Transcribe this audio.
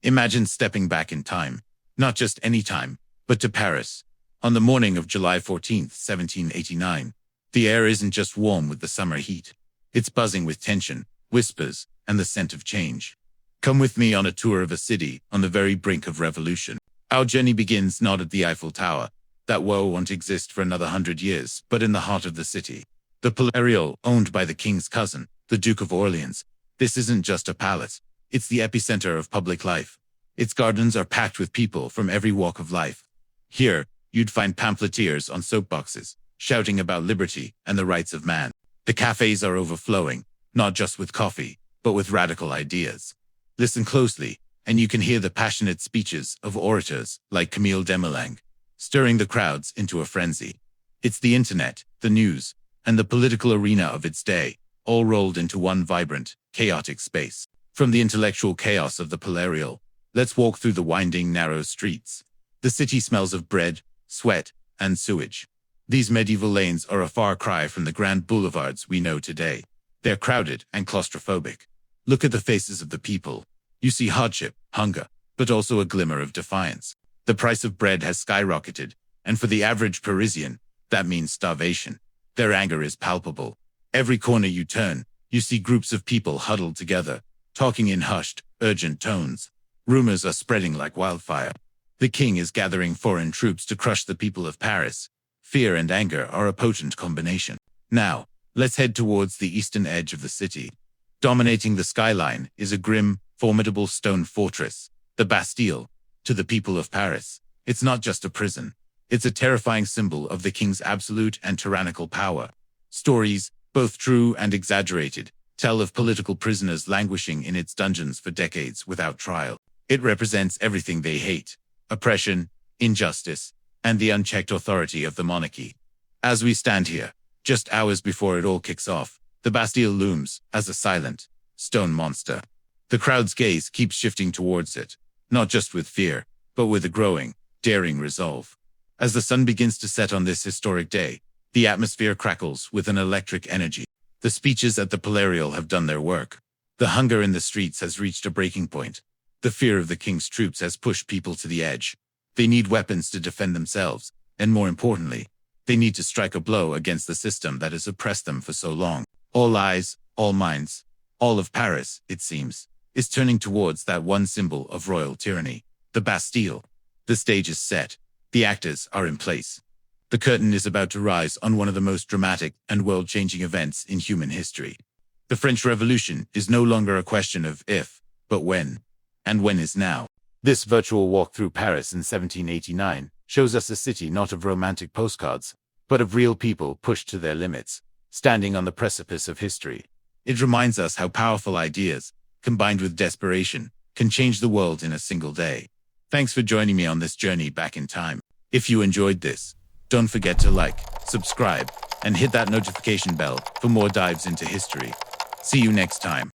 Imagine stepping back in time, not just any time, but to Paris. On the morning of July 14th, 1789, the air isn't just warm with the summer heat. It's buzzing with tension, whispers, and the scent of change. Come with me on a tour of a city on the very brink of revolution. Our journey begins not at the Eiffel Tower, that won't exist for another 100 years, but in the heart of the city. The Palais, owned by the king's cousin, the Duke of Orleans. This isn't just a palace. It's the epicenter of public life. Its gardens are packed with people from every walk of life. Here, you'd find pamphleteers on soapboxes, shouting about liberty and the rights of man. The cafes are overflowing, not just with coffee, but with radical ideas. Listen closely, and you can hear the passionate speeches of orators like Camille Desmoulins, stirring the crowds into a frenzy. It's the internet, the news, and the political arena of its day, all rolled into one vibrant, chaotic space. From the intellectual chaos of the Palais, let's walk through the winding, narrow streets. The city smells of bread, sweat, and sewage. These medieval lanes are a far cry from the grand boulevards we know today. They're crowded and claustrophobic. Look at the faces of the people. You see hardship, hunger, but also a glimmer of defiance. The price of bread has skyrocketed, and for the average Parisian, that means starvation. Their anger is palpable. Every corner you turn, you see groups of people huddled together, talking in hushed, urgent tones. Rumors are spreading like wildfire. The king is gathering foreign troops to crush the people of Paris. Fear and anger are a potent combination. Now, let's head towards the eastern edge of the city. Dominating the skyline is a grim, formidable stone fortress, the Bastille. To the people of Paris, it's not just a prison. It's a terrifying symbol of the king's absolute and tyrannical power. Stories, both true and exaggerated, tell of political prisoners languishing in its dungeons for decades without trial. It represents everything they hate: oppression, injustice, and the unchecked authority of the monarchy. As we stand here, just hours before it all kicks off, the Bastille looms as a silent, stone monster. The crowd's gaze keeps shifting towards it, not just with fear, but with a growing, daring resolve. As the sun begins to set on this historic day, the atmosphere crackles with an electric energy. The speeches at the Palais have done their work. The hunger in the streets has reached a breaking point. The fear of the king's troops has pushed people to the edge. They need weapons to defend themselves, and more importantly, they need to strike a blow against the system that has oppressed them for so long. All eyes, all minds, all of Paris, it seems, is turning towards that one symbol of royal tyranny, the Bastille. The stage is set. The actors are in place. The curtain is about to rise on one of the most dramatic and world-changing events in human history. The French Revolution is no longer a question of if, but when. And when is now. This virtual walk through Paris in 1789 shows us a city not of romantic postcards, but of real people pushed to their limits, standing on the precipice of history. It reminds us how powerful ideas, combined with desperation, can change the world in a single day. Thanks for joining me on this journey back in time. If you enjoyed this, don't forget to like, subscribe, and hit that notification bell for more dives into history. See you next time.